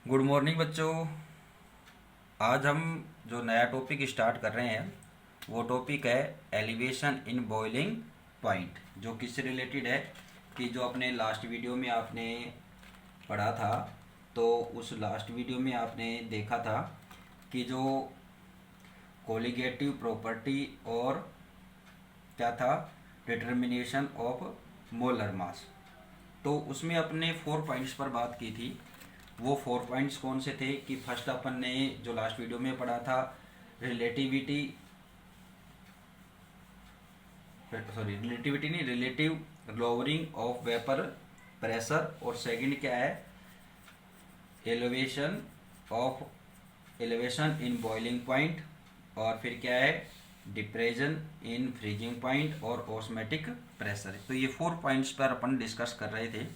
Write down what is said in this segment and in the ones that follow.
Good morning बच्चों। आज हम जो नया टॉपिक स्टार्ट कर रहे हैं वो टॉपिक है एलिवेशन इन बॉइलिंग पॉइंट, जो किससे रिलेटेड है कि जो अपने लास्ट वीडियो में आपने पढ़ा था। तो उस लास्ट वीडियो में आपने देखा था कि जो कोलिगेटिव प्रॉपर्टी और क्या था, डिटर्मिनेशन ऑफ मोलर मास। तो उसमें अपने 4 पॉइंट्स पर बात की थी। वो 4 पॉइंट्स कौन से थे कि फर्स्ट अपन ने जो लास्ट वीडियो में पढ़ा था रिलेटिविटी, रिलेटिविटी नहीं, relative lowering of vapour pressure, और सेकंड क्या है, elevation of elevation in boiling point, और फिर क्या है, डिप्रेशन इन फ्रीजिंग पॉइंट और ऑस्मेटिक प्रेशर। तो ये 4 पॉइंट्स पर अपन डिस्कस कर रहे थे।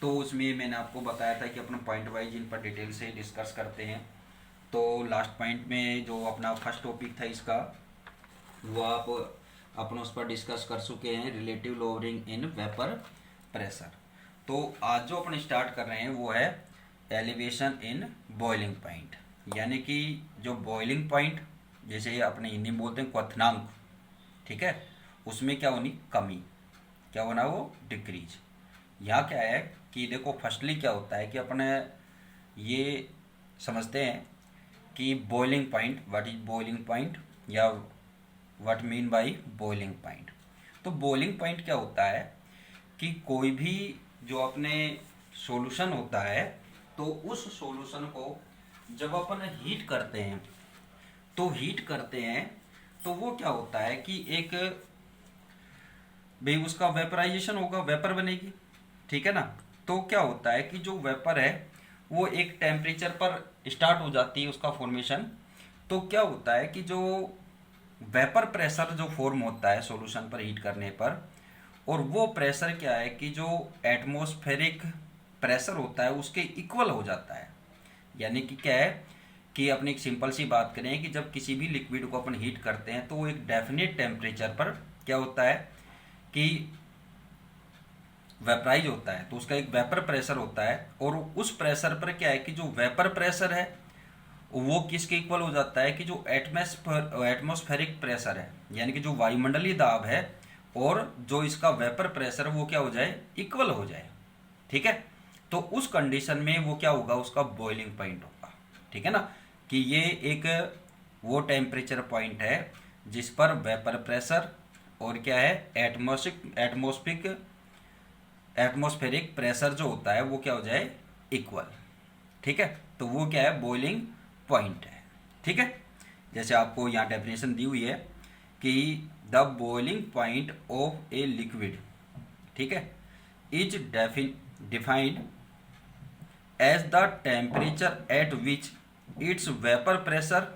तो उसमें मैंने आपको बताया था कि अपन पॉइंट वाइज इन पर डिटेल से डिस्कस करते हैं। तो लास्ट पॉइंट में जो अपना फर्स्ट टॉपिक था इसका, वो आप अपन उस पर डिस्कस कर चुके हैं, relative lowering in vapour pressure. तो आज जो अपन स्टार्ट कर रहे हैं वो है एलिवेशन इन बॉइलिंग पॉइंट, यानी कि जो बॉइलिंग पॉइंट, जैसे अपने हिंदी में बोलते हैं क्वथनांक, ठीक है, उसमें क्या होनी, कमी, क्या होना, वो डिक्रीज। यहाँ क्या है कि देखो फर्स्टली क्या होता है कि अपने ये समझते हैं कि boiling point, what is boiling point, या what mean by boiling point. तो बॉइलिंग पॉइंट क्या होता है कि कोई भी जो अपने सॉल्यूशन होता है, तो उस सॉल्यूशन को जब अपन हीट करते हैं, तो वो क्या होता है कि एक भाई उसका वेपराइजेशन होगा, वेपर बनेगी, ठीक है ना। तो क्या होता है कि जो वेपर है वो एक टेम्परेचर पर स्टार्ट हो जाती है उसका फॉर्मेशन। तो क्या होता है कि जो वेपर प्रेशर जो फॉर्म होता है सॉल्यूशन पर हीट करने पर, और वो प्रेशर क्या है कि जो एटमॉस्फेरिक प्रेशर होता है उसके इक्वल हो जाता है। यानी कि क्या है कि अपनी एक सिंपल सी बात करें कि जब किसी भी लिक्विड को अपन हीट करते हैं तो वो एक डेफिनेट टेम्परेचर पर क्या होता है कि वेपराइज होता है, तो उसका एक वेपर प्रेशर होता है। और उस प्रेशर पर क्या है कि जो वेपर प्रेशर है वो किसके इक्वल हो जाता है कि जो एटमॉस्फेरिक प्रेशर है, यानी कि जो वायुमंडलीय दाब है, और जो इसका वेपर प्रेशर वो क्या हो जाए, इक्वल हो जाए, ठीक है। तो उस कंडीशन में वो क्या होगा, उसका बॉइलिंग पॉइंट होगा, ठीक है ना। कि ये एक वो टेम्परेचर पॉइंट है जिस पर वेपर प्रेशर और क्या है, एटमॉस्फेरिक प्रेशर जो होता है वो क्या हो जाए, इक्वल, ठीक है। तो वो क्या है, बॉइलिंग पॉइंट है, ठीक है। जैसे आपको यहाँ डेफिनेशन दी हुई है कि the boiling point of a liquid, ठीक है, is defined as the temperature at which its vapour pressure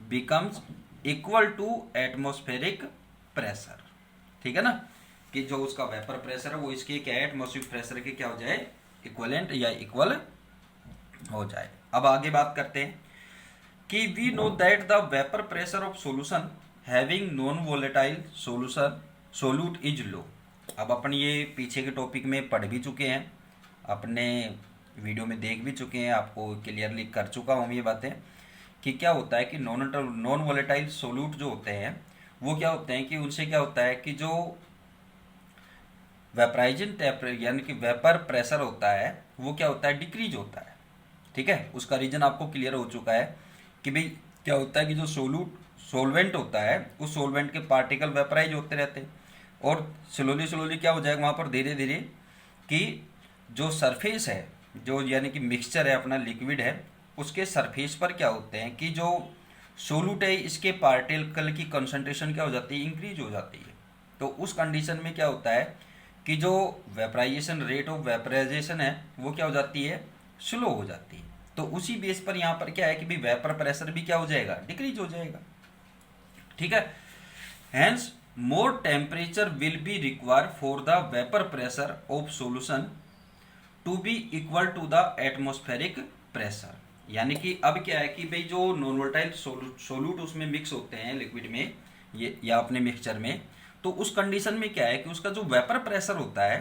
becomes equal to atmospheric pressure, ठीक है ना। कि जो उसका वेपर प्रेशर है वो इसके क्या है, एटमॉस्फेरिक प्रेशर के क्या हो जाए, इक्वलेंट या इक्वल हो जाए। अब आगे बात करते हैं कि we know that the vapour pressure of solution having non volatile solution solute is low. अब अपन ये पीछे के टॉपिक में पढ़ भी चुके हैं, अपने वीडियो में देख भी चुके हैं, आपको क्लियरली कर चुका हूँ ये बातें कि क्या होता है कि नॉन वोलेटाइल सोल्यूट जो होते हैं वो क्या होते हैं कि उनसे क्या होता है कि जो वेपराइजिंग टेम्परेचर यानी कि वेपर प्रेशर होता है वो क्या होता है, डिक्रीज होता है, ठीक है। उसका रीजन आपको क्लियर हो चुका है कि भाई क्या होता है कि जो सोलवेंट होता है उस सोलवेंट के पार्टिकल वेपराइज होते रहते हैं, और स्लोली क्या हो जाएगा वहाँ पर धीरे धीरे कि जो सरफेस है, जो यानी कि मिक्सचर है अपना लिक्विड है, उसके सरफेस पर क्या होते हैं कि जो सोलूट है इसके पार्टिकल की कंसंट्रेशन क्या हो जाती है, इंक्रीज हो जाती है। तो उस कंडीशन में क्या होता है कि जो वेपराइजेशन रेट ऑफ वेपराइजेशन है वो क्या हो जाती है, स्लो हो जाती है। तो उसी बेस पर यहाँ पर क्या है कि भाई वेपर प्रेशर भी क्या हो जाएगा, डिक्रीज हो जाएगा, ठीक है। Hence more temperature will be require for the vapour pressure of solution to be equal to the atmospheric pressure. यानी कि अब क्या है कि भाई जो नॉन वोलेटाइल सोल्यूट उसमें मिक्स होते हैं लिक्विड में ये या अपने मिक्सचर में, तो उस कंडीशन में क्या है कि उसका जो वेपर प्रेशर होता है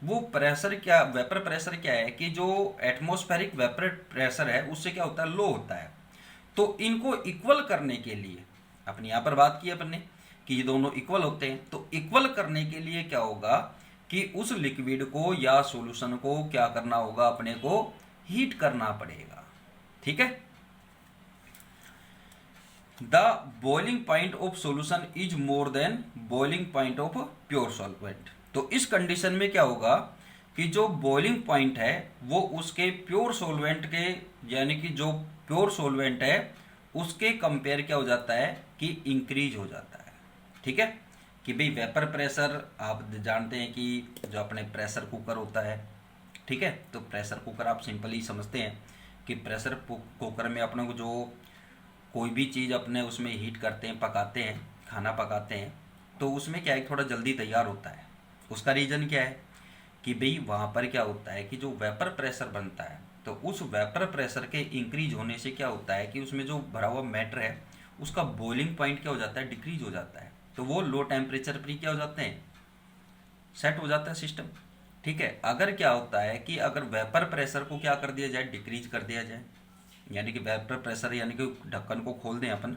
वो प्रेशर क्या, वेपर प्रेशर क्या है कि जो एटमॉस्फेरिक वेपर प्रेशर है उससे क्या होता है, लो होता है। तो इनको इक्वल करने के लिए, अपने यहाँ पर बात की अपन ने कि ये दोनों इक्वल होते हैं, तो इक्वल करने के लिए क्या होगा कि उस लिक्विड को या सॉल्यूशन को क्या करना होगा, अपने को हीट करना पड़ेगा। ठीक है। The boiling point of solution is more than boiling point of pure solvent. तो इस कंडीशन में क्या होगा कि जो बॉइलिंग पॉइंट है वो उसके प्योर सॉल्वेंट के, यानी कि जो प्योर सॉल्वेंट है उसके कंपेयर क्या हो जाता है कि इंक्रीज हो जाता है। ठीक है, कि भाई वेपर प्रेशर आप जानते हैं कि जो अपने प्रेशर कुकर होता है, ठीक है, तो प्रेशर कुकर आप सिंपली समझते हैं कि प्रेशर कुकर में अपने को जो कोई भी चीज़ अपने उसमें हीट करते हैं, पकाते हैं, खाना पकाते हैं, तो उसमें क्या है, थोड़ा जल्दी तैयार होता है। उसका रीज़न क्या है कि भाई वहाँ पर क्या होता है कि जो वेपर प्रेशर बनता है, तो उस वेपर प्रेशर के इंक्रीज होने से क्या होता है कि उसमें जो भरा हुआ मैटर है उसका बॉइलिंग पॉइंट क्या हो जाता है, डिक्रीज हो जाता है। तो वो लो टेम्परेचर पर क्या हो जाते हैं, सेट हो जाता है सिस्टम। ठीक है। अगर क्या होता है कि अगर वेपर प्रेशर को क्या कर दिया जाए, डिक्रीज कर दिया जाए, यानी कि वेपर प्रेशर यानी कि ढक्कन को खोल दें अपन,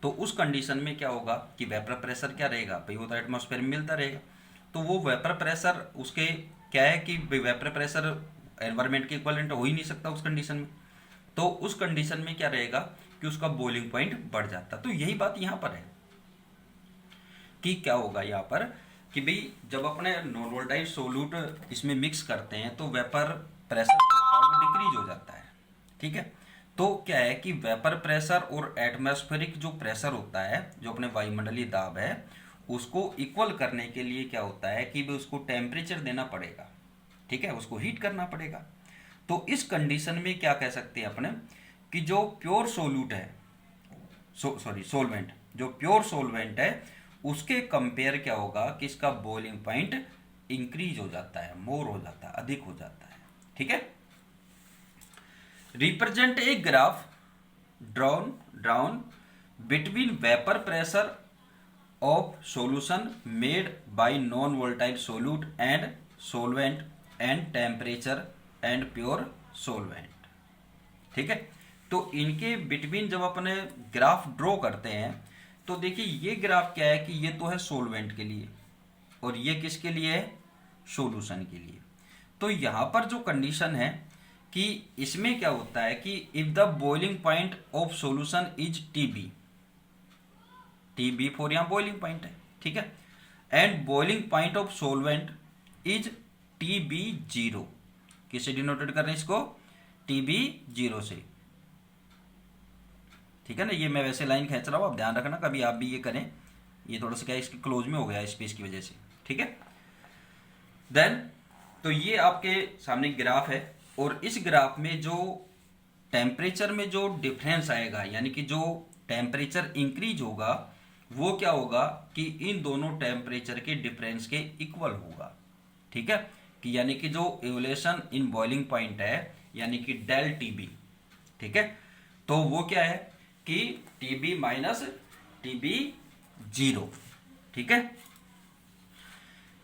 तो उस कंडीशन में क्या होगा कि वेपर प्रेशर क्या रहेगा भाई, वो तो एटमॉस्फेयर में मिलता रहेगा। तो वो वेपर प्रेशर उसके क्या है कि वेपर प्रेशर एनवायरनमेंट के इक्वलेंट हो ही नहीं सकता उस कंडीशन में। तो उस कंडीशन में क्या रहेगा कि उसका बॉइलिंग पॉइंट बढ़ जाता। तो यही बात यहाँ पर है कि क्या होगा यहाँ पर कि भाई जब अपने नॉन वोलेटाइल सोल्यूट इसमें मिक्स करते हैं तो वेपर प्रेशर डिक्रीज हो जाता है। ठीक है। तो क्या है कि वेपर प्रेशर और एटमॉस्फेरिक जो प्रेशर होता है, जो अपने वायुमंडलीय दाब है, उसको इक्वल करने के लिए क्या होता है कि उसको टेम्परेचर देना पड़ेगा। ठीक है, उसको हीट करना पड़ेगा। तो इस कंडीशन में क्या कह सकते हैं अपने कि जो प्योर सोल्यूट है, सोलवेंट, जो प्योर सोलवेंट है उसके कंपेयर क्या होगा कि इसका बॉइलिंग पॉइंट इंक्रीज हो जाता है, मोर हो जाता है, अधिक हो जाता है। ठीक है। Represent a graph drown between vapour pressure of solution made by non volatile solute and solvent and temperature and pure solvent. ठीक है। तो इनके बिटवीन जब अपने ग्राफ ड्रॉ करते हैं तो देखिए ये ग्राफ क्या है कि ये तो है सोलवेंट के लिए और ये किसके लिए है, सॉल्यूशन के लिए। तो यहां पर जो कंडीशन है कि इसमें क्या होता है कि if the boiling point of solution is TB for यहां बॉइलिंग पॉइंट है, ठीक है, and boiling point of solvent is TB zero, किससे डिनोटेड कर रहे हैं इसको, टीबी जीरो से। ठीक है ना, ये मैं वैसे लाइन खींच रहा हूं, आप ध्यान रखना कभी आप भी ये करें, ये थोड़ा सा क्या इसके क्लोज में हो गया स्पेस की वजह से। ठीक है। देन तो ये आपके सामने ग्राफ है और इस ग्राफ में जो टेम्परेचर में जो डिफरेंस आएगा, यानी कि जो टेम्परेचर इंक्रीज होगा वो क्या होगा कि इन दोनों टेम्परेचर के डिफरेंस के इक्वल होगा। ठीक है, कि यानी कि जो एवोल्यूशन इन बॉइलिंग पॉइंट है यानी कि डेल टीबी, ठीक है, तो वो क्या है कि टीबी माइनस टीबी जीरो। ठीक है।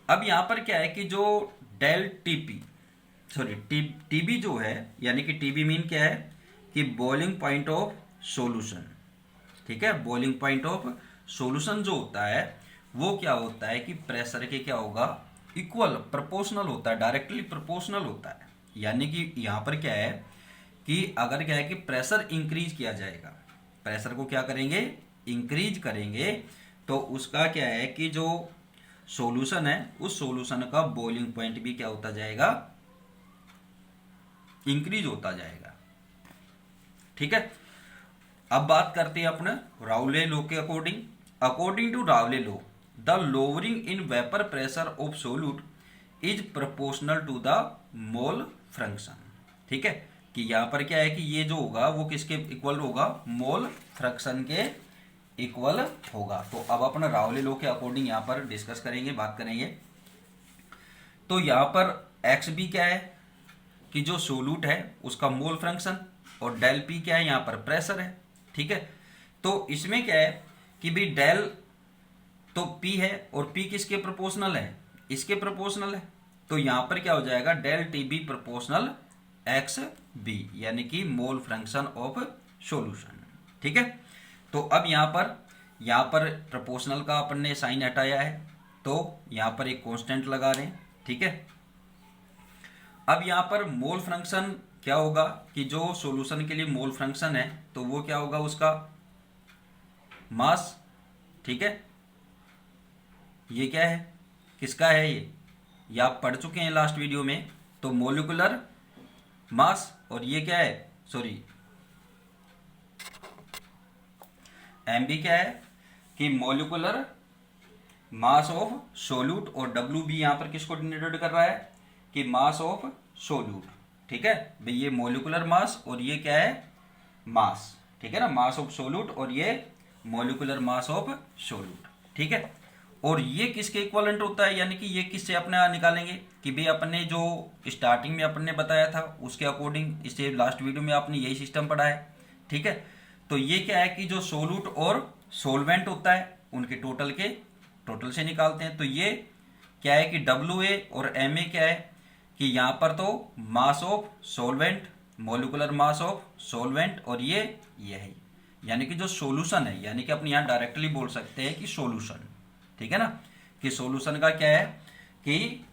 अब यहां पर क्या है कि जो डेल टीपी टीबी जो है, यानी कि टीबी मीन क्या है कि बॉइलिंग पॉइंट ऑफ सॉल्यूशन। ठीक है, बॉइलिंग पॉइंट ऑफ सॉल्यूशन जो होता है वो क्या होता है कि प्रेशर के क्या होगा, इक्वल प्रोपोर्शनल होता है, डायरेक्टली प्रोपोर्शनल होता है। यानी कि यहां पर क्या है कि अगर क्या है कि प्रेशर इंक्रीज किया जाएगा, प्रेशर को क्या करेंगे, इंक्रीज करेंगे, तो उसका क्या है कि जो सॉल्यूशन है उस सॉल्यूशन का बॉइलिंग पॉइंट भी क्या होता जाएगा, इंक्रीज होता जाएगा। ठीक है। अब बात करते हैं अपने राउले लॉ के according to Raoult law the lowering in vapour pressure of solute is proportional to the mole fraction. ठीक है, कि यहां पर क्या है कि ये जो होगा वो किसके इक्वल होगा, मोल फ्रैक्शन के इक्वल होगा। तो अब अपना राउले लॉ के अकॉर्डिंग यहां पर डिस्कस करेंगे, बात करेंगे। तो यहां पर एक्स बी क्या है कि जो सोल्यूट है उसका मोल फ्रैक्शन और डेल पी क्या है, यहां पर प्रेशर है। ठीक है। तो इसमें क्या है कि भी डेल तो पी है और पी किसके प्रोपोर्शनल है, इसके प्रोपोर्शनल है। तो यहां पर क्या हो जाएगा, del T B proportional X B, यानी कि मोल फ्रैक्शन ऑफ सॉल्यूशन। ठीक है, तो अब यहां पर प्रोपोर्शनल का अपन ने साइन हटाया है, तो यहां पर एक कांस्टेंट लगा रहे हैं। ठीक है, अब यहां पर मोल फ्रैक्शन क्या होगा कि जो सॉल्यूशन के लिए मोल फ्रैक्शन है तो वो क्या होगा, उसका मास। ठीक है, ये क्या है, किसका है, ये आप पढ़ चुके हैं लास्ट वीडियो में। तो मोलिकुलर मास, और ये क्या है, सॉरी एमबी क्या है कि मोलिकुलर मास ऑफ सोल्यूट, और डब्ल्यू बी यहां पर किसको डिनोट कर रहा है कि मास ऑफ सोल्यूट। ठीक है भाई, ये मोलिकुलर मास और ये क्या है, मास। ठीक है ना, मास ऑफ सोल्यूट और ये मोलिकुलर मास ऑफ सोल्यूट। ठीक है, और ये किसके इक्वलेंट होता है, यानी कि ये किससे अपने निकालेंगे कि भाई अपने जो स्टार्टिंग में अपन ने बताया था उसके अकॉर्डिंग, इससे लास्ट वीडियो में आपने यही सिस्टम पढ़ा है। ठीक है, तो ये क्या है कि जो सोल्यूट और सोलवेंट होता है उनके टोटल से निकालते हैं। तो ये क्या है कि डब्ल्यू ए और एम ए क्या है कि यहाँ पर तो mass of solvent, molecular mass of solvent, और ये है, यानी कि जो सॉल्यूशन है, यानी कि अपने यहाँ डायरेक्टली बोल सकते हैं कि सॉल्यूशन। ठीक है ना, कि सॉल्यूशन का क्या है कि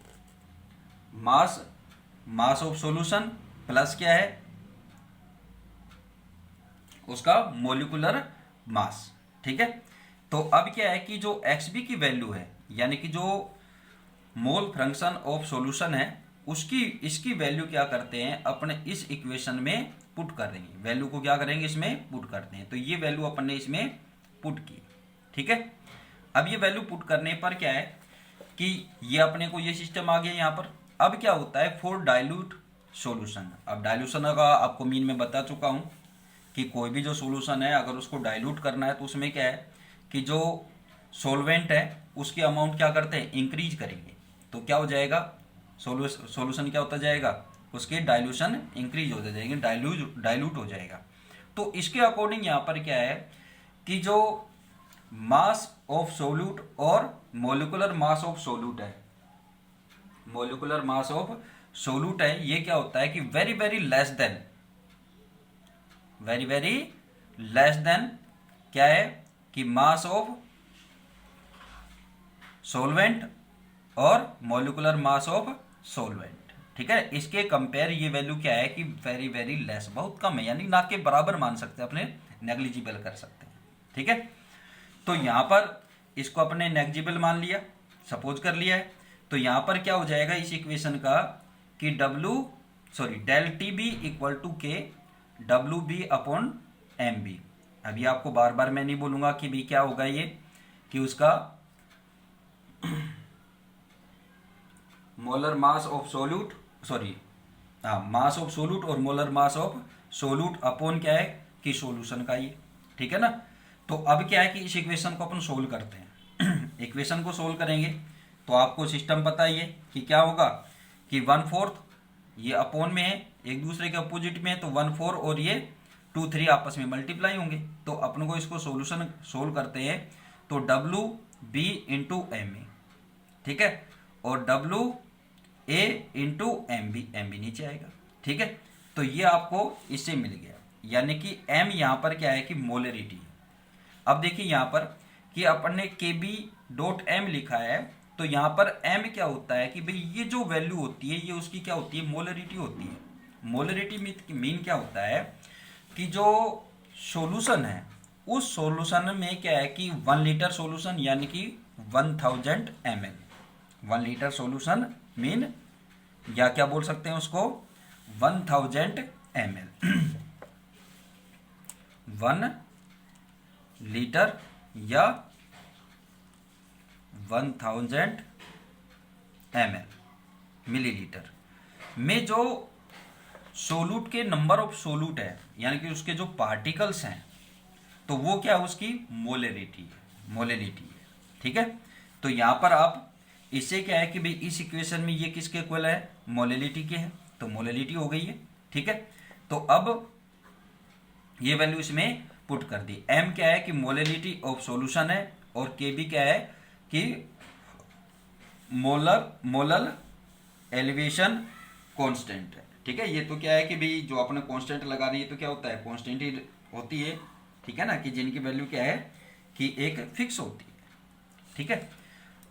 मास ऑफ सॉल्यूशन प्लस क्या है उसका मोलिकुलर मास। ठीक है, तो अब क्या है कि जो एक्सबी की वैल्यू है, यानी कि जो मोल फ्रैक्शन ऑफ सॉल्यूशन है इसकी वैल्यू क्या करते हैं अपने इस इक्वेशन में पुट कर देंगे, वैल्यू को क्या करेंगे इसमें पुट करते हैं। तो ये वैल्यू अपन ने इसमें पुट की। ठीक है, अब ये वैल्यू पुट करने पर क्या है कि ये अपने को ये सिस्टम आ गया यहाँ पर। अब क्या होता है फॉर डाइल्यूट सॉल्यूशन, अब डाइल्यूशन का आपको मीन में बता चुका हूँ कि कोई भी जो सॉल्यूशन है अगर उसको डाइल्यूट करना है तो उसमें क्या है कि जो सॉल्वेंट है उसकी अमाउंट क्या करते हैं, इंक्रीज करेंगे। तो क्या हो जाएगा, सॉल्यूशन क्या होता जाएगा, उसके डाइल्यूशन इंक्रीज होते जाएंगे, डाइल्यूट हो जाएगा। तो इसके अकॉर्डिंग यहाँ पर क्या है कि जो मास ऑफ सोल्यूट और मोलिकुलर मास ऑफ सोल्यूट है, मोलिकुलर मास ऑफ सोल्यूट है, ये क्या होता है कि वेरी वेरी लेस देन क्या है कि मास ऑफ सोलवेंट और मोलिकुलर मास ऑफ सोलवेंट। ठीक है, इसके कंपेयर ये वैल्यू क्या है कि वेरी वेरी लेस, बहुत कम है, यानी ना के बराबर मान सकते हैं, अपने नेग्लिजिबल कर सकते हैं। ठीक है, तो यहां पर इसको अपने नेग्लिजिबल मान लिया, सपोज कर लिया है। तो यहां पर क्या हो जाएगा इस इक्वेशन का कि del T B equal to K W B upon M B. अभी आपको बार बार मैं नहीं बोलूंगा कि भी क्या होगा ये कि उसका molar mass of solute, mass of solute और molar mass of solute upon क्या है कि सॉल्यूशन का ये। ठीक है ना, तो अब क्या है कि इस इक्वेशन को अपन सोल्व करते हैं इक्वेशन को सोल्व करेंगे तो आपको सिस्टम पता ही है कि क्या होगा कि 1/4 ये अपॉन में है, एक दूसरे के अपोजिट में है, तो 1/4 और ये 2/3 आपस में मल्टीप्लाई होंगे। तो अपन को इसको सोल्यूशन सोल्व करते हैं तो W B into M A, ठीक है, और W A into M B नीचे आएगा। ठीक है, तो ये आपको इससे मिल गया, यानी कि एम यहाँ पर क्या है कि मोलरिटी है। अब देखिए यहाँ पर कि अपन ने के बी डॉट एम लिखा है, तो यहाँ पर एम क्या होता है कि भाई ये जो वैल्यू होती है ये उसकी क्या होती है, मोलरिटी होती है। मोलरिटी मीन क्या होता है कि जो सॉल्यूशन है उस सॉल्यूशन में क्या है कि 1 लीटर सॉल्यूशन यानी कि 1000 ml 1 लीटर सॉल्यूशन मीन या क्या बोल सकते हैं उसको 1000 ml 1 लीटर या 1000 ml मिलीलीटर में जो सोल्यूट के नंबर ऑफ सोल्यूट है यानी कि उसके जो पार्टिकल्स हैं तो वो क्या है उसकी मोलरिटी है। ठीक है, तो यहां पर आप इससे क्या है कि भाई इस इक्वेशन में ये किसके इक्वल है, मोलरिटी के है, तो मोलरिटी हो गई है। ठीक है, तो अब ये वैल्यू इसमें पुट कर दी। एम क्या है कि मोलरिटी ऑफ सॉल्यूशन है और के बी क्या है कि मोलर एलिवेशन कांस्टेंट है। ठीक है, ये तो क्या है कि भाई जो अपने कांस्टेंट लगा रही है तो क्या होता है, कांस्टेंट ही होती है। ठीक है ना, कि जिनकी वैल्यू क्या है कि एक फिक्स होती है। ठीक है,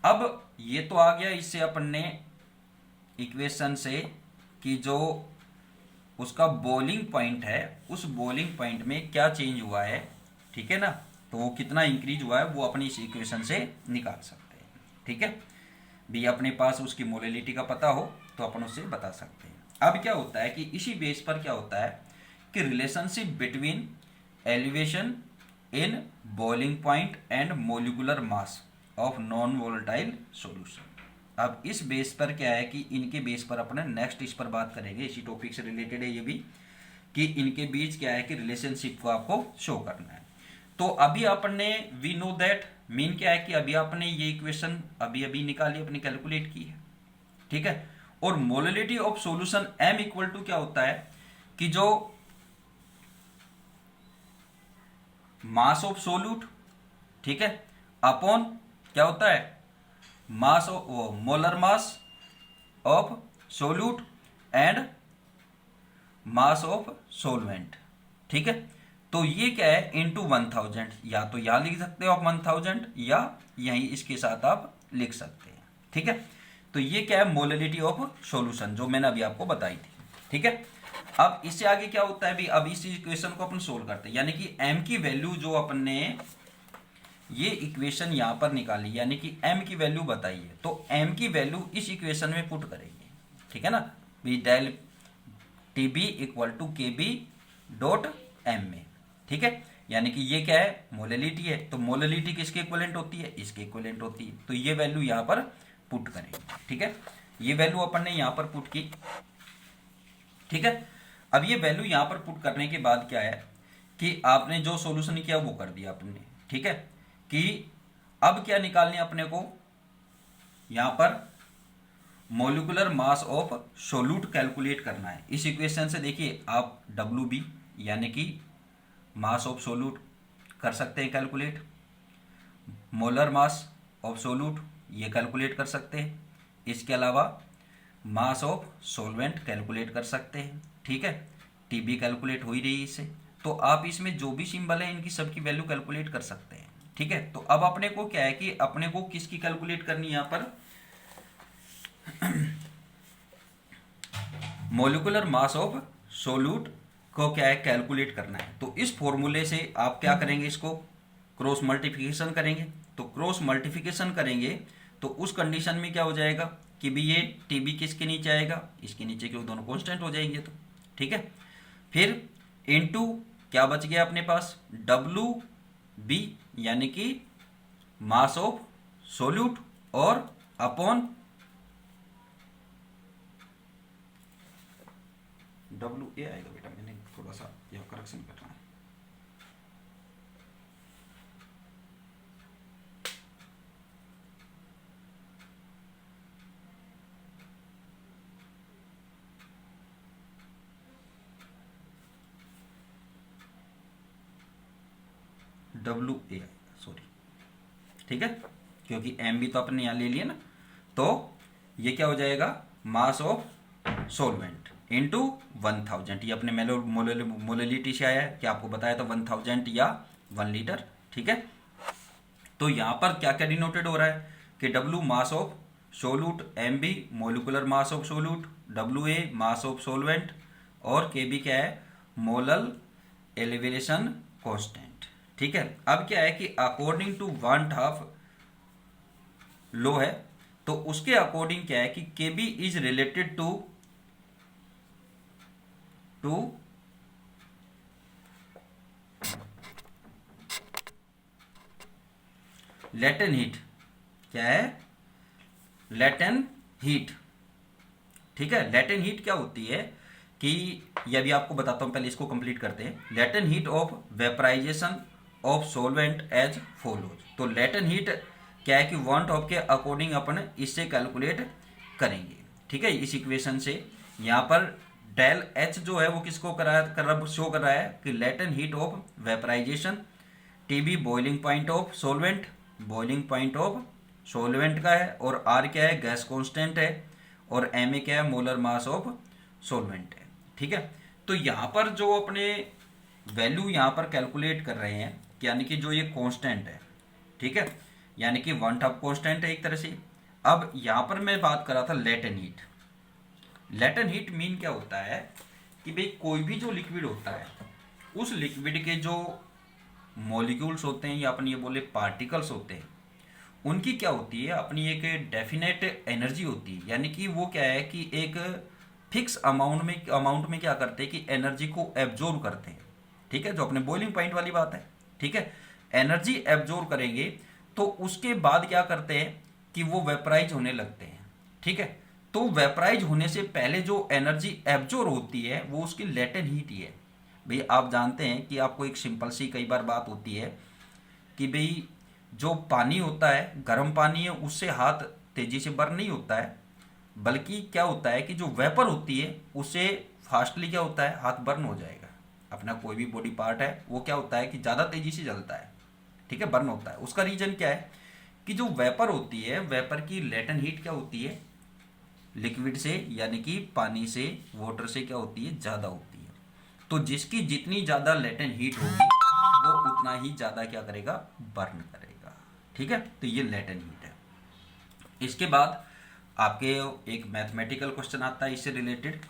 अब ये तो आ गया इससे अपन ने इक्वेशन से कि जो उसका बॉइलिंग पॉइंट है उस बॉइलिंग पॉइंट में क्या चेंज हुआ है। ठीक है ना, तो वो कितना इंक्रीज हुआ है वो अपनी इस इक्वेशन से निकाल सकते हैं। ठीक है, भी अपने पास उसकी मोलिलिटी का पता हो तो अपन उससे बता सकते हैं। अब क्या होता है कि इसी बेस पर क्या होता है कि relationship between elevation in boiling point and molecular mass of non volatile solution. अब इस बेस पर क्या है कि इनके बेस पर अपने नेक्स्ट इस पर बात करेंगे, इसी टॉपिक से रिलेटेड है ये भी, कि इनके बीच क्या है कि रिलेशनशिप को आपको शो करना है। तो अभी अपन ने वी नो दैट मीन क्या है कि अभी आपने ये इक्वेशन अभी अभी निकाली, अपनी कैलकुलेट की है। ठीक है, और molality of solution m equal to क्या होता है कि जो मास ऑफ सोल्यूट, ठीक है, अपॉन क्या होता है mass of molar mass of solute and mass of solvent. ठीक है, तो ये क्या है इनटू 1000, या तो यहां लिख सकते हो आप 1000 या यहीं इसके साथ आप लिख सकते हैं। ठीक है, तो ये क्या है मोलिलिटी ऑफ सॉल्यूशन जो मैंने अभी आपको बताई थी। ठीक है, अब इससे आगे क्या होता है भी, अब इस इक्वेशन को अपन सोल्व करते हैं, यानी कि m की वैल्यू जो अपन ने ये इक्वेशन यहां पर निकाली, यानी कि m की वैल्यू बताई है, तो m की वैल्यू इस इक्वेशन में पुट करेंगे। ठीक है ना, भी डेल टीबी इक्वल टू के बी डॉट एम में। ठीक है, यानी कि ये क्या है मोलिलिटी है, तो मोलिलिटी किसके इक्विवेलेंट होती है, इसके इक्विवेलेंट होती है, तो ये वैल्यू यहां पर पुट करेंगे। ठीक है, ये वैल्यू अपन ने यहां पर पुट की। ठीक है, अब ये वैल्यू यहां पर पुट करने के बाद क्या है कि आपने जो सॉल्यूशन किया वो कर दिया आपने। ठीक है, कि अब क्या निकालने अपने को यहां पर molecular mass of solute calculate करना है। इस इक्वेशन से देखिए आप WB यानी कि मास ऑफ सोल्यूट कर सकते हैं calculate, molar mass of solute ये कैलकुलेट कर सकते हैं, इसके अलावा मास ऑफ सॉल्वेंट कैलकुलेट कर सकते हैं। ठीक है, TB कैलकुलेट हो ही रही है इससे, तो आप इसमें जो भी सिंबल है इनकी सबकी वैल्यू कैलकुलेट कर सकते हैं। ठीक है, तो अब अपने को क्या है कि अपने को किसकी कैलकुलेट करनी है यहां पर मोलिकुलर मास ऑफ सोल्यूट को क्या है कैलकुलेट करना है। तो इस फॉर्मूले से आप क्या करेंगे, इसको क्रॉस मल्टीप्लिकेशन करेंगे। तो क्रॉस मल्टीप्लिकेशन करेंगे तो उस कंडीशन में क्या हो जाएगा कि भी ये TB किसके नीचे आएगा, इसके नीचे, क्योंकि दोनों कांस्टेंट हो जाएंगे। तो ठीक है, फिर इनटू क्या बच गया अपने पास WB यानी कि मास ऑफ सोल्यूट और अपॉन WA आएगा बेटा, मैंने थोड़ा सा यह करेक्शन करना है। WA सॉरी, ठीक है, क्योंकि MB तो अपने यहाँ ले लिया ना, तो ये क्या हो जाएगा मास ऑफ सोलवेंट इंटू 1000, ये अपने मोलिलिटी से आया है कि आपको बताया था 1000 या 1 लीटर। ठीक है, तो यहां पर क्या क्या डिनोटेड हो रहा है कि W mass of solute, MB molecular mass of solute, WA mass of solvent और KB क्या है मोलल एलिवेशन कांस्टेंट। ठीक है, अब क्या है कि अकॉर्डिंग टू 1/2 लो है, तो उसके अकॉर्डिंग क्या है कि KB is related to latent heat. क्या है लेटेंट हीट। ठीक है, लेटेंट हीट क्या होती है कि यह भी आपको बताता हूं, पहले इसको कंप्लीट करते हैं। Latent heat of vaporisation of solvent as follows. तो लेटेंट हीट क्या है कि 1/2 के अकॉर्डिंग अपन इससे कैलकुलेट करेंगे। ठीक है, इस इक्वेशन से यहां पर डेल H जो है वो किसको शो कर रहा है कि latent heat of vaporisation, TB boiling point of solvent, boiling point of solvent का है, और R क्या है गैस कांस्टेंट है, और एम ए क्या है, मोलर मास ऑफ सोलवेंट है। ठीक है, तो यहाँ पर जो अपने वैल्यू यहाँ पर कैलकुलेट कर रहे हैं, यानी कि जो ये कांस्टेंट है, ठीक है, यानी कि वन टॉप कांस्टेंट है एक तरह से। अब यहाँ पर मैं बात कर रहा था latent heat. Latent heat mean क्या होता है कि भाई कोई भी जो लिक्विड होता है, उस लिक्विड के जो मॉलिक्यूल्स होते हैं या अपन ये बोले पार्टिकल्स होते हैं, उनकी क्या होती है, अपनी एक डेफिनेट एनर्जी होती है। यानी कि वो क्या है कि एक फिक्स अमाउंट में क्या करते हैं कि एनर्जी को एब्जॉर्ब करते हैं। ठीक है, जो अपने बॉइलिंग पॉइंट वाली बात है। ठीक है, एनर्जी एब्जॉर्ब करेंगे तो उसके बाद क्या करते हैं कि वो वेपराइज होने लगते हैं। ठीक है, तो वेपराइज होने से पहले जो एनर्जी एब्जॉर्ब होती है वो उसकी लेटेंट हीट ही है। भाई आप जानते हैं कि आपको एक सिंपल सी कई बार बात होती है कि भाई जो पानी होता है, गर्म पानी है, उससे हाथ तेजी से बर्न नहीं होता है, बल्कि क्या होता है कि जो वेपर होती है उससे फास्टली क्या होता है, हाथ बर्न हो जाएगा। अपना कोई भी बॉडी पार्ट है वो क्या होता है कि ज़्यादा तेजी से जलता है। ठीक है, बर्न होता है। उसका रीजन क्या है कि जो वेपर होती है, वेपर की लेटेंट हीट क्या होती है, लिक्विड से यानी कि पानी से, वाटर से क्या होती है, ज़्यादा होती है। तो जिसकी जितनी ज़्यादा लेटेंट हीट होगी वो उतना ही ज़्यादा क्या करेगा, बर्न करेगा। ठीक है, तो ये लेटेंट हीट है। इसके बाद आपके एक मैथमेटिकल क्वेश्चन आता है इससे रिलेटेड।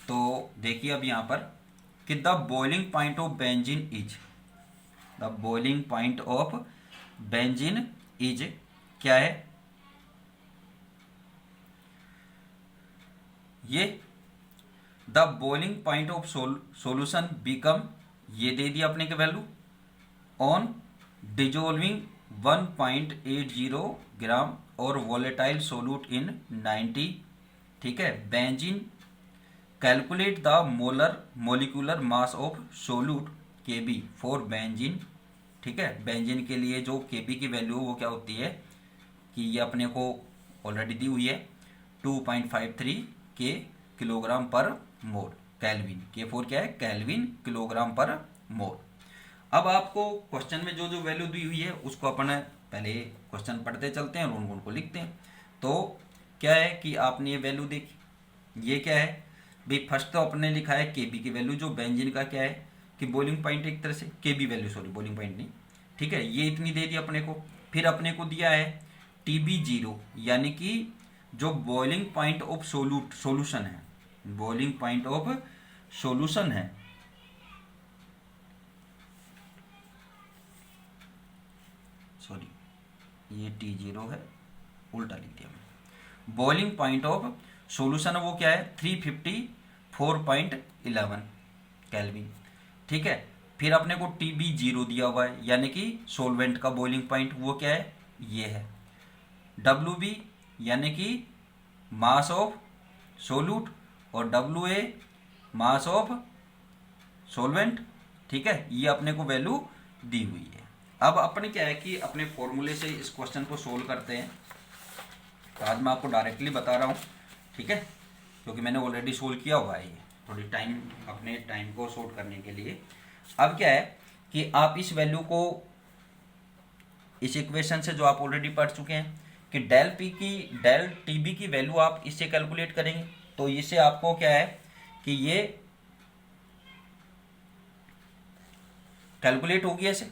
तो देखिए अब यहाँ पर कि the boiling point of benzene is, the boiling point of benzene is क्या है, ये the boiling point of solution become, ये दे दिया अपने के वैल्यू, ऑन डिजोल्विंग 1.80 ग्राम और वोलेटाइल सोल्यूट इन 90। ठीक है, benzene calculate the molar molecular mass of solute Kb for benzene. ठीक है, बेंजीन के लिए जो Kb की वैल्यू वो क्या होती है कि ये अपने को ऑलरेडी दी हुई है 2.53 के किलोग्राम पर मोल, केल्विन। K4 क्या है, केल्विन किलोग्राम पर मोल। अब आपको क्वेश्चन में जो जो वैल्यू दी हुई है उसको अपन पहले क्वेश्चन पढ़ते चलते हैं और उनको लिखते हैं। तो क्या है कि आपने ये वैल्यू देखी, ये क्या है भाई, फर्स्ट तो अपने लिखा है Kb की वैल्यू, जो बेंजीन का क्या है कि बॉइलिंग पॉइंट, एक तरह से Kb value, sorry boiling point नहीं। ठीक है, ये इतनी दे दी अपने को। फिर अपने को दिया है Tb0 यानी कि जो बॉइलिंग पॉइंट ऑफ सोल्यूशन है, बॉइलिंग पॉइंट ऑफ सोल्यूशन है, सॉरी ये T0 है, उल्टा लिख दिया मैं। बॉइलिंग पॉइंट ऑफ सोल्यूशन वो क्या है 354.11 केल्विन। ठीक है, फिर अपने को Tb0 दिया हुआ है यानी कि सोलवेंट का बॉइलिंग पॉइंट, वो क्या है, ये है। Wb यानी कि मास ऑफ सोल्यूट और Wa मास ऑफ सोलवेंट। ठीक है, ये अपने को वैल्यू दी हुई है। अब अपने क्या है कि अपने फॉर्मूले से इस क्वेश्चन को सोल्व करते हैं। तो आज मैं आपको डायरेक्टली बता रहा हूँ, ठीक है, क्योंकि मैंने ऑलरेडी सोल्व किया हुआ है ये, थोड़ी टाइम अपने टाइम को शॉर्ट करने के लिए। अब क्या है कि आप इस वैल्यू को इस इक्वेशन से जो आप ऑलरेडी पढ़ चुके हैं कि डेल टीबी की वैल्यू आप इससे कैलकुलेट करेंगे। तो इससे आपको क्या है कि ये कैलकुलेट होगी ऐसे।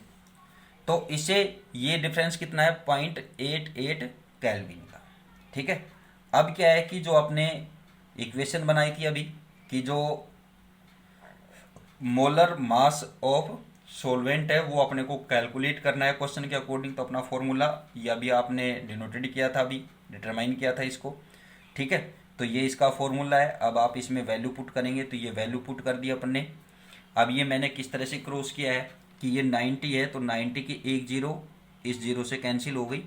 तो इससे ये डिफरेंस कितना है 0.88 केल्विन का। ठीक है, अब क्या है कि जो आपने इक्वेशन बनाई थी अभी कि जो मोलर मास ऑफ सोलवेंट है वो अपने को कैलकुलेट करना है क्वेश्चन के अकॉर्डिंग। तो अपना फॉर्मूला ये अभी आपने डिनोटेड किया था, अभी डिटरमाइन किया था इसको। ठीक है, तो ये इसका फॉर्मूला है। अब आप इसमें वैल्यू पुट करेंगे, तो ये वैल्यू पुट कर दी अपने। अब ये मैंने किस तरह से क्रॉस किया है कि ये 90 है, तो 90 की एक जीरो इस जीरो से कैंसिल हो गई।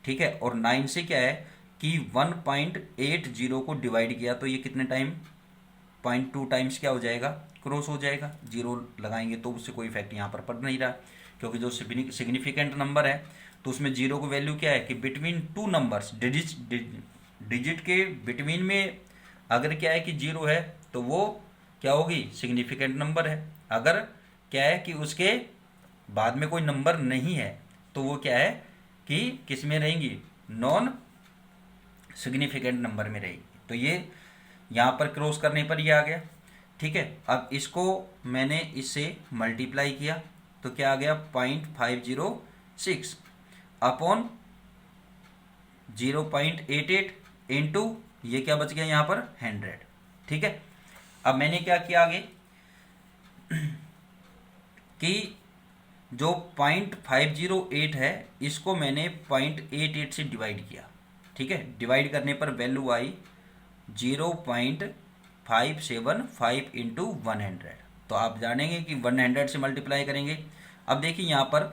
ठीक है, और 9 से क्या है कि 1.80 को डिवाइड किया, तो ये कितने टाइम 0.2 टाइम्स क्या हो जाएगा, क्रॉस हो जाएगा। जीरो लगाएंगे तो उससे कोई इफेक्ट यहाँ पर पड़ नहीं रहा, क्योंकि जो सिग्निफिकेंट नंबर है तो उसमें जीरो को वैल्यू क्या है कि बिटवीन टू नंबर्स, डिजिट के बिटवीन में अगर क्या है कि जीरो है तो वो क्या होगी, सिग्निफिकेंट नंबर है। अगर क्या है कि उसके बाद में कोई नंबर नहीं है तो वो क्या है कि किस में रहेंगी, नॉन सिग्निफिकेंट नंबर में रहेगी। तो ये यहाँ पर क्रॉस करने पर ये आ गया, ठीक है। अब इसको मैंने इससे मल्टीप्लाई किया तो क्या आ गया 0.506 अपॉन 0.88 इंटू ये क्या बच गया यहाँ पर 100, ठीक है। अब मैंने क्या किया आगे कि जो 0.508 है इसको मैंने 0.88 से डिवाइड किया, ठीक है। डिवाइड करने पर वैल्यू आई 0.575 इंटू 100। तो आप जानेंगे कि 100 से मल्टीप्लाई करेंगे। अब देखिए यहाँ पर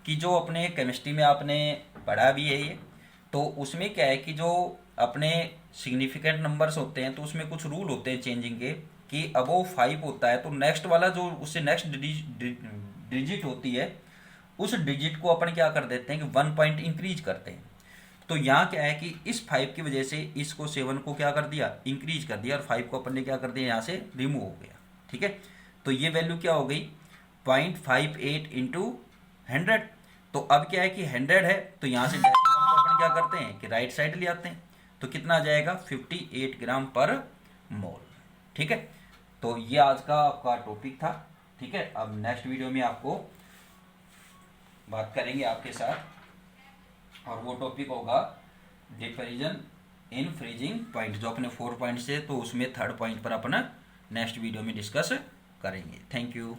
कि जो अपने केमिस्ट्री में आपने पढ़ा भी है ये, तो उसमें क्या है कि जो अपने सिग्निफिकेंट नंबर्स होते हैं तो उसमें कुछ रूल होते हैं चेंजिंग के, कि अबव 5 होता है तो नेक्स्ट वाला जो उससे नेक्स्ट डिजिट होती है उस डिजिट को अपन क्या कर देते हैं कि 1 पॉइंट इंक्रीज करते हैं। तो यहाँ क्या है कि इस 5 की वजह से इसको 7 को क्या कर दिया इंक्रीज कर दिया, और 5 को अपन ने क्या कर दिया यहाँ से रिमूव हो गया, ठीक है। तो ये वैल्यू क्या हो गई 0.58 इंटू 100। तो अब क्या है कि 100 है तो यहाँ से डेसिमल को अपन क्या करते हैं कि राइट साइड ले आते हैं, तो कितना आ जाएगा 58 ग्राम पर मोल, ठीक है। तो ये आज का आपका टॉपिक था, ठीक है। अब नेक्स्ट वीडियो में आपको बात करेंगे आपके साथ, और वो टॉपिक होगा डिप्रेशन इन फ्रीजिंग पॉइंट। जो अपने 4 पॉइंट्स थे तो उसमें 3rd पॉइंट पर अपना नेक्स्ट वीडियो में डिस्कस करेंगे। Thank you.